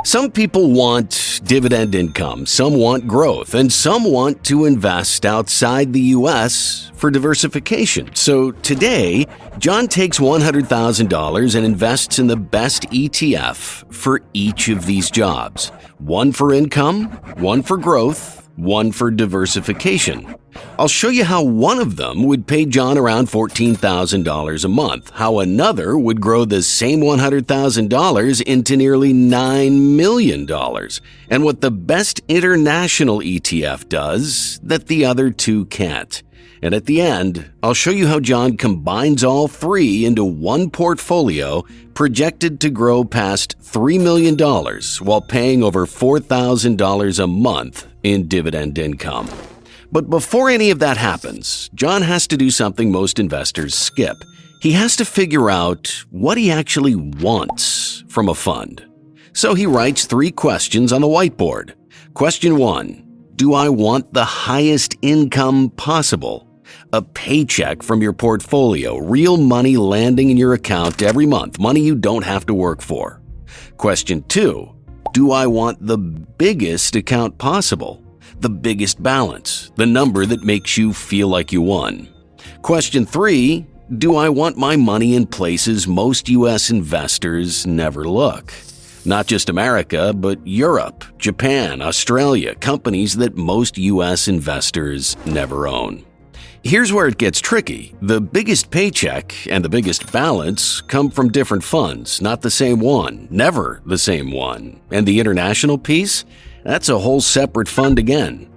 Some people want dividend income, some want growth, and some want to invest outside the U.S. for diversification. So today, John takes $100,000 and invests in the best ETF for each of these jobs. One for income, one for growth, one for diversification. I'll show you how one of them would pay John around $14,000 a month, how another would grow the same $100,000 into nearly $9 million, and what the best international ETF does that the other two can't. And at the end, I'll show you how John combines all three into one portfolio projected to grow past $3 million while paying over $4,000 a month in dividend income. But before any of that happens, John has to do something most investors skip. He has to figure out what he actually wants from a fund. So he writes 3 questions on the whiteboard. Question 1, do I want the highest income possible? A paycheck from your portfolio, real money landing in your account every month, money you don't have to work for. Question 2, do I want the biggest account possible? The biggest balance, the number that makes you feel like you won. Question 3, do I want my money in places most U.S. investors never look? Not just America, but Europe, Japan, Australia, companies that most U.S. investors never own. Here's where it gets tricky. The biggest paycheck and the biggest balance come from different funds, not the same one, never the same one. And the international piece? That's a whole separate fund again.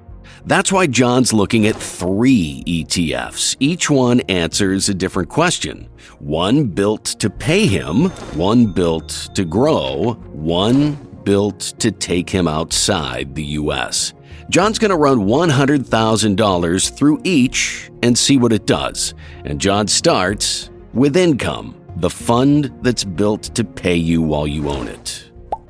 That's why John's looking at 3 ETFs. Each one answers a different question. One built to pay him, one built to grow, one built to take him outside the U.S. John's going to run $100,000 through each and see what it does. And John starts with income, the fund that's built to pay you while you own it.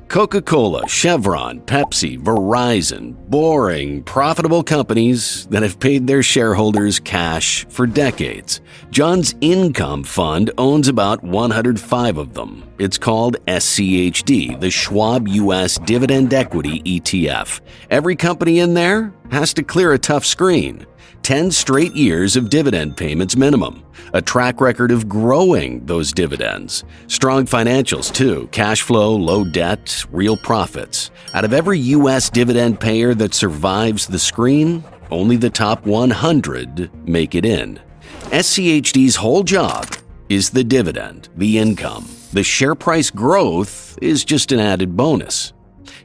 Coca-Cola, Chevron, Pepsi, Verizon, boring, profitable companies that have paid their shareholders cash for decades. John's income fund owns about 105 of them. It's called SCHD, the Schwab U.S. Dividend Equity ETF. Every company in there has to clear a tough screen. 10 straight years of dividend payments minimum. A track record of growing those dividends. Strong financials too, cash flow, low debt, real profits. Out of every U.S. dividend payer that survives the screen, only the top 100 make it in. SCHD's whole job is the dividend, the income. The share price growth is just an added bonus.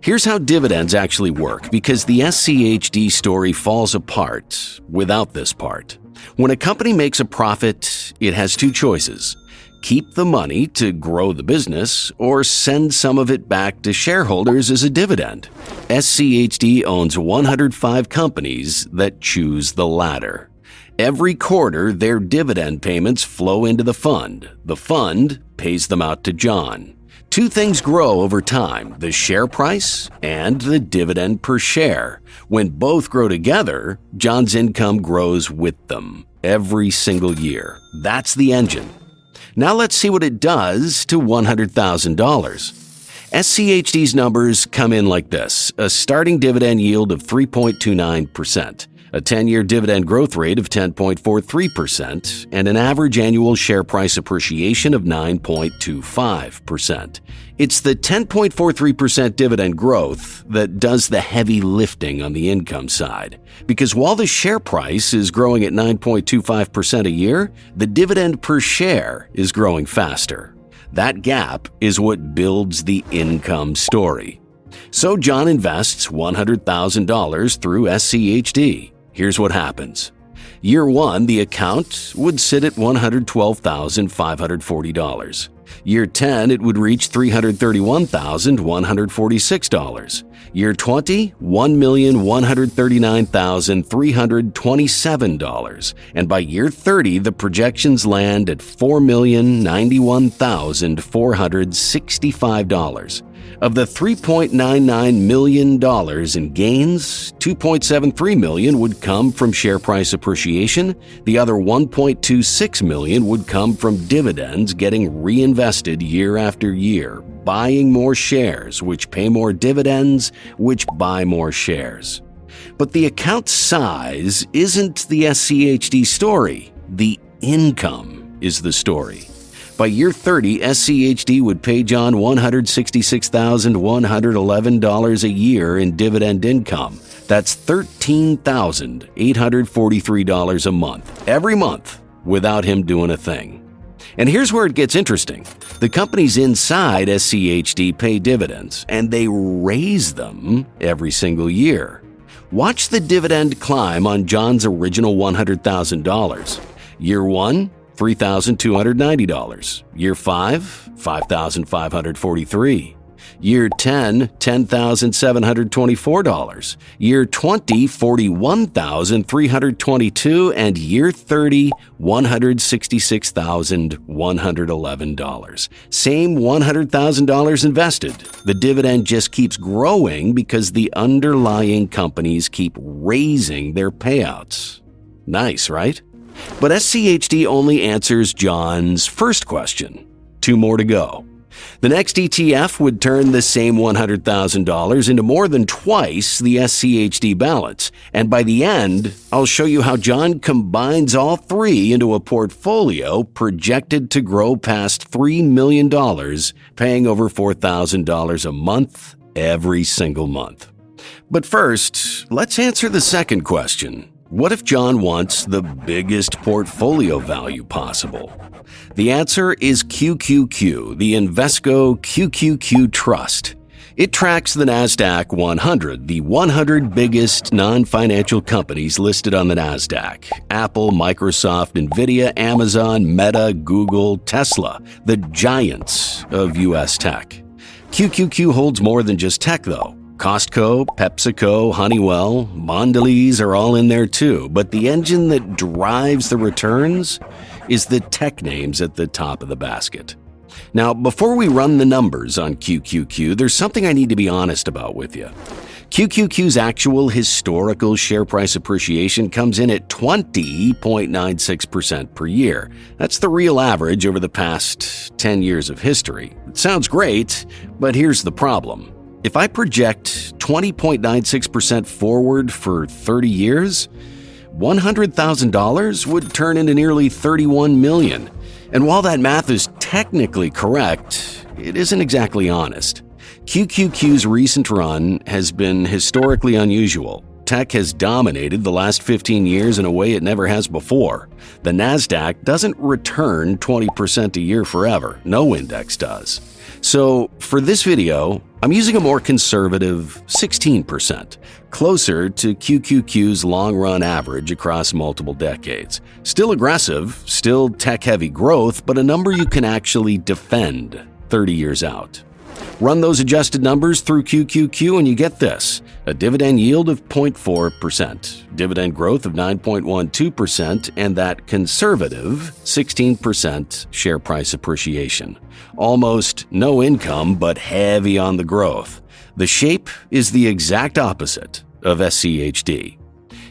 Here's how dividends actually work, because the SCHD story falls apart without this part. When a company makes a profit, it has 2 choices. Keep the money to grow the business or send some of it back to shareholders as a dividend. SCHD owns 105 companies that choose the latter. Every quarter, their dividend payments flow into the fund. The fund pays them out to John. 2 things grow over time, the share price and the dividend per share. When both grow together, John's income grows with them every single year. That's the engine. Now let's see what it does to $100,000. SCHD's numbers come in like this: a starting dividend yield of 3.29%. A 10-year dividend growth rate of 10.43%, and an average annual share price appreciation of 9.25%. It's the 10.43% dividend growth that does the heavy lifting on the income side. Because while the share price is growing at 9.25% a year, the dividend per share is growing faster. That gap is what builds the income story. So John invests $100,000 through SCHD. Here's what happens. Year 1, the account would sit at $112,540. Year 10, it would reach $331,146. Year 20, $1,139,327. And by year 30, the projections land at $4,091,465. Of the $3.99 million in gains, $2.73 million would come from share price appreciation. The other $1.26 million would come from dividends getting reinvested year after year, buying more shares, which pay more dividends, which buy more shares. But the account size isn't the SCHD story. The income is the story. By year 30, SCHD would pay John $166,111 a year in dividend income. That's $13,843 a month, every month, without him doing a thing. And here's where it gets interesting. The companies inside SCHD pay dividends, and they raise them every single year. Watch the dividend climb on John's original $100,000. Year 1, $3,290. Year 5, $5,543. Year 10, $10,724. Year 20, $41,322. And year 30, $166,111. Same $100,000 invested. The dividend just keeps growing because the underlying companies keep raising their payouts. Nice, right? But SCHD only answers John's first question. 2 more to go. The next ETF would turn the same $100,000 into more than twice the SCHD balance. And by the end, I'll show you how John combines all three into a portfolio projected to grow past $3 million, paying over $4,000 a month every single month. But first, let's answer the second question. What if John wants the biggest portfolio value possible? The answer is QQQ, the Invesco QQQ Trust. It tracks the NASDAQ 100, the 100 biggest non-financial companies listed on the NASDAQ. Apple, Microsoft, Nvidia, Amazon, Meta, Google, Tesla, the giants of U.S. tech. QQQ holds more than just tech, though. Costco, PepsiCo, Honeywell, Mondelez are all in there too, but the engine that drives the returns is the tech names at the top of the basket. Now, before we run the numbers on QQQ, there's something I need to be honest about with you. QQQ's actual historical share price appreciation comes in at 20.96% per year. That's the real average over the past 10 years of history. It sounds great, but here's the problem. If I project 20.96% forward for 30 years, $100,000 would turn into nearly $31 million. And while that math is technically correct, it isn't exactly honest. QQQ's recent run has been historically unusual. Tech has dominated the last 15 years in a way it never has before. The NASDAQ doesn't return 20% a year forever. No index does. So for this video, I'm using a more conservative 16%, closer to QQQ's long-run average across multiple decades. Still aggressive, still tech-heavy growth, but a number you can actually defend 30 years out. Run those adjusted numbers through QQQ and you get this: a dividend yield of 0.4%, dividend growth of 9.12%, and that conservative 16% share price appreciation. Almost no income, but heavy on the growth. The shape is the exact opposite of SCHD.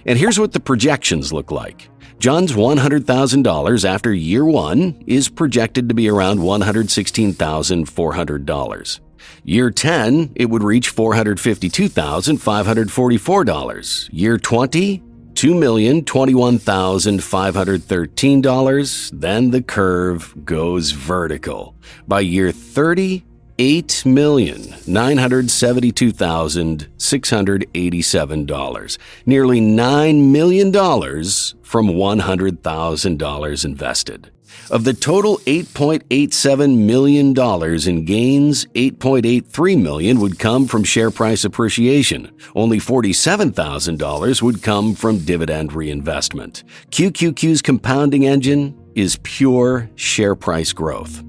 And here's what the projections look like. John's $100,000 after year 1 is projected to be around $116,400. Year 10, it would reach $452,544. Year 20, $2,021,513. Then the curve goes vertical. By year 30, $8,972,687. Nearly $9 million from $100,000 invested. Of the total $8.87 million in gains, $8.83 million would come from share price appreciation. Only $47,000 would come from dividend reinvestment. QQQ's compounding engine is pure share price growth.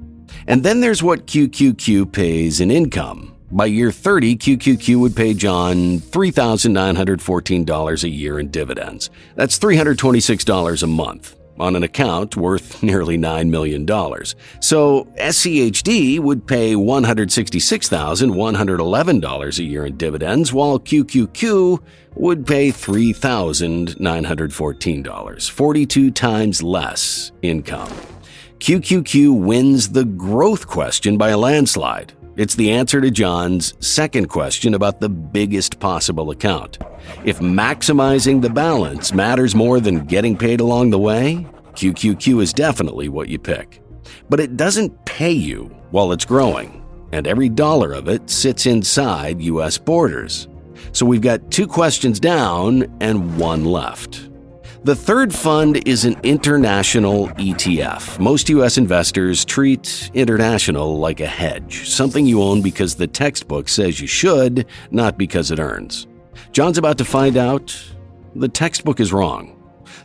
And then there's what QQQ pays in income. By year 30, QQQ would pay John $3,914 a year in dividends. That's $326 a month on an account worth nearly $9 million. So SCHD would pay $166,111 a year in dividends, while QQQ would pay $3,914, 42 times less income. QQQ wins the growth question by a landslide. It's the answer to John's second question about the biggest possible account. If maximizing the balance matters more than getting paid along the way, QQQ is definitely what you pick. But it doesn't pay you while it's growing, and every dollar of it sits inside U.S. borders. So we've got 2 questions down and 1 left. The third fund is an international ETF. Most U.S. investors treat international like a hedge, something you own because the textbook says you should, not because it earns. John's about to find out the textbook is wrong.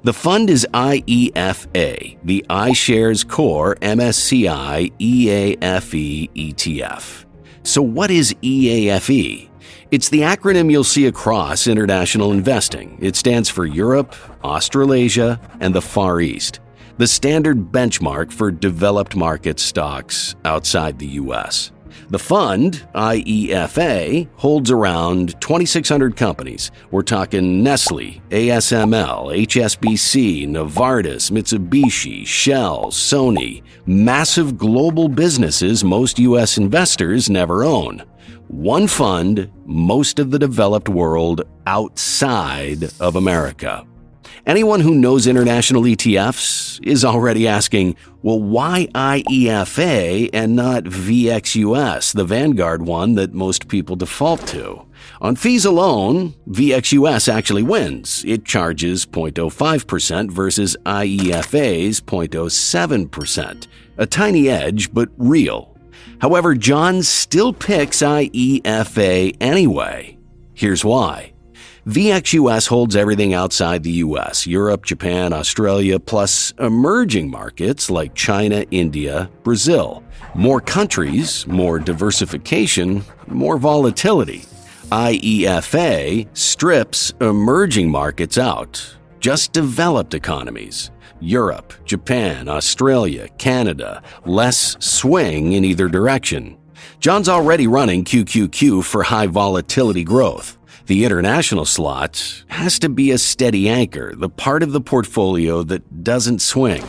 The fund is IEFA, the iShares Core MSCI EAFE ETF. So what is EAFE? It's the acronym you'll see across international investing. It stands for Europe, Australasia, and the Far East, the standard benchmark for developed market stocks outside the U.S. The fund, IEFA, holds around 2,600 companies. We're talking Nestle, ASML, HSBC, Novartis, Mitsubishi, Shell, Sony, massive global businesses most U.S. investors never own. One fund, most of the developed world outside of America. Anyone who knows international ETFs is already asking, well, why IEFA and not VXUS, the Vanguard one that most people default to? On fees alone, VXUS actually wins. It charges 0.05% versus IEFA's 0.07%. A tiny edge, but real. However, John still picks IEFA anyway. Here's why. VXUS holds everything outside the US, Europe, Japan, Australia, plus emerging markets like China, India, Brazil. More countries, more diversification, more volatility. IEFA strips emerging markets out, just developed economies. Europe, Japan, Australia, Canada, less swing in either direction. John's already running QQQ for high volatility growth. The international slot has to be a steady anchor, the part of the portfolio that doesn't swing.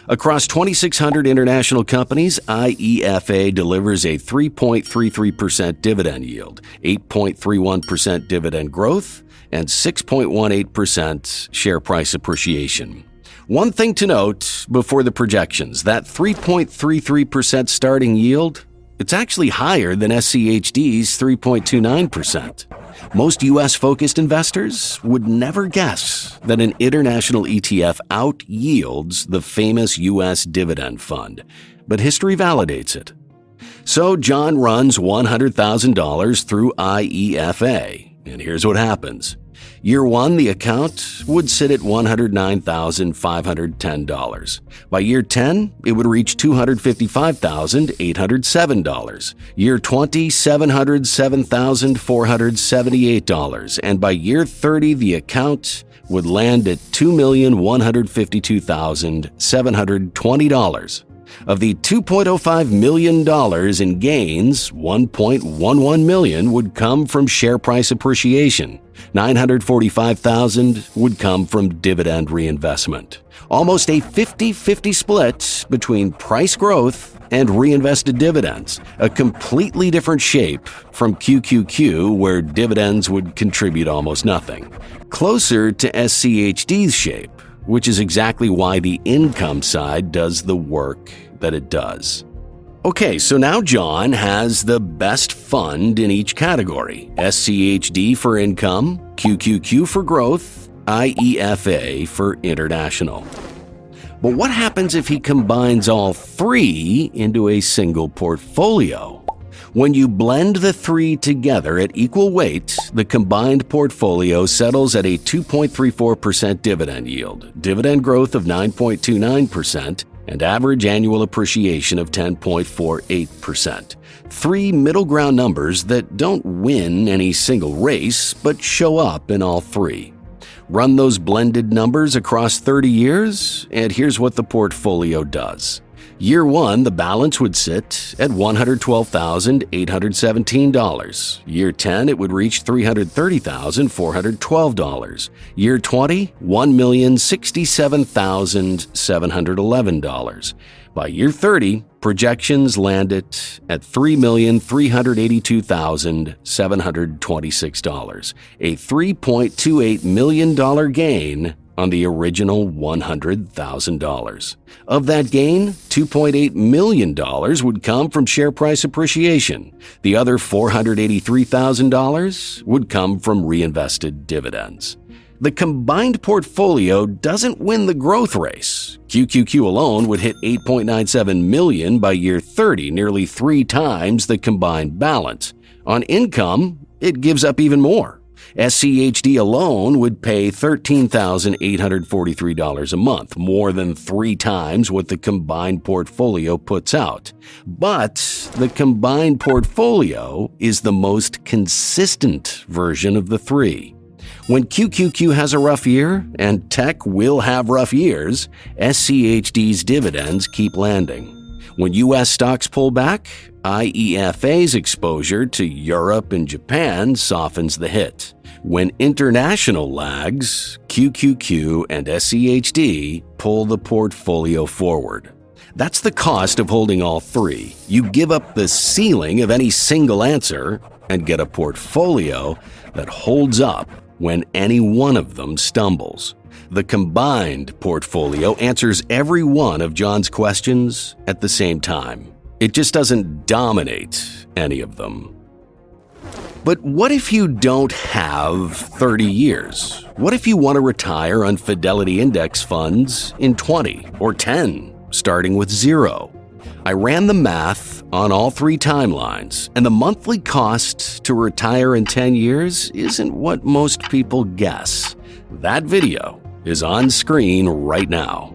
Across 2,600 international companies, IEFA delivers a 3.33% dividend yield, 8.31% dividend growth, and 6.18% share price appreciation. One thing to note before the projections, that 3.33% starting yield, it's actually higher than SCHD's 3.29%. Most US-focused investors would never guess that an international ETF out-yields the famous US dividend fund, but history validates it. So John runs $100,000 through IEFA, and here's what happens. Year 1, the account would sit at $109,510. By year 10, it would reach $255,807. Year 20, $707,478. And by year 30, the account would land at $2,152,720. Of the $2.05 million in gains, $1.11 million would come from share price appreciation. $945,000 would come from dividend reinvestment. Almost a 50-50 split between price growth and reinvested dividends, a completely different shape from QQQ, where dividends would contribute almost nothing. Closer to SCHD's shape, which is exactly why the income side does the work that it does. Okay, so now John has the best fund in each category. SCHD for income, QQQ for growth, IEFA for international. But what happens if he combines all 3 into a single portfolio? When you blend the 3 together at equal weight, the combined portfolio settles at a 2.34% dividend yield, dividend growth of 9.29%, and average annual appreciation of 10.48%. 3 middle ground numbers that don't win any single race, but show up in all 3. Run those blended numbers across 30 years, and here's what the portfolio does. Year 1, the balance would sit at $112,817. Year 10, it would reach $330,412. Year 20, $1,067,711. By year 30, projections land it at $3,382,726, a $3.28 million gain on the original $100,000. Of that gain, $2.8 million would come from share price appreciation. The other $483,000 would come from reinvested dividends. The combined portfolio doesn't win the growth race. QQQ alone would hit $8.97 million by year 30, nearly 3 times the combined balance. On income, it gives up even more. SCHD alone would pay $13,843 a month, more than 3 times what the combined portfolio puts out. But the combined portfolio is the most consistent version of the 3. When QQQ has a rough year, and tech will have rough years, SCHD's dividends keep landing. When U.S. stocks pull back, IEFA's exposure to Europe and Japan softens the hit. When international lags, QQQ and SCHD pull the portfolio forward. That's the cost of holding all 3. You give up the ceiling of any single answer and get a portfolio that holds up when any one of them stumbles. The combined portfolio answers every one of John's questions at the same time. It just doesn't dominate any of them. But what if you don't have 30 years? What if you want to retire on Fidelity Index funds in 20 or 10, starting with 0? I ran the math on all 3 timelines, and the monthly cost to retire in 10 years isn't what most people guess. That video is on screen right now.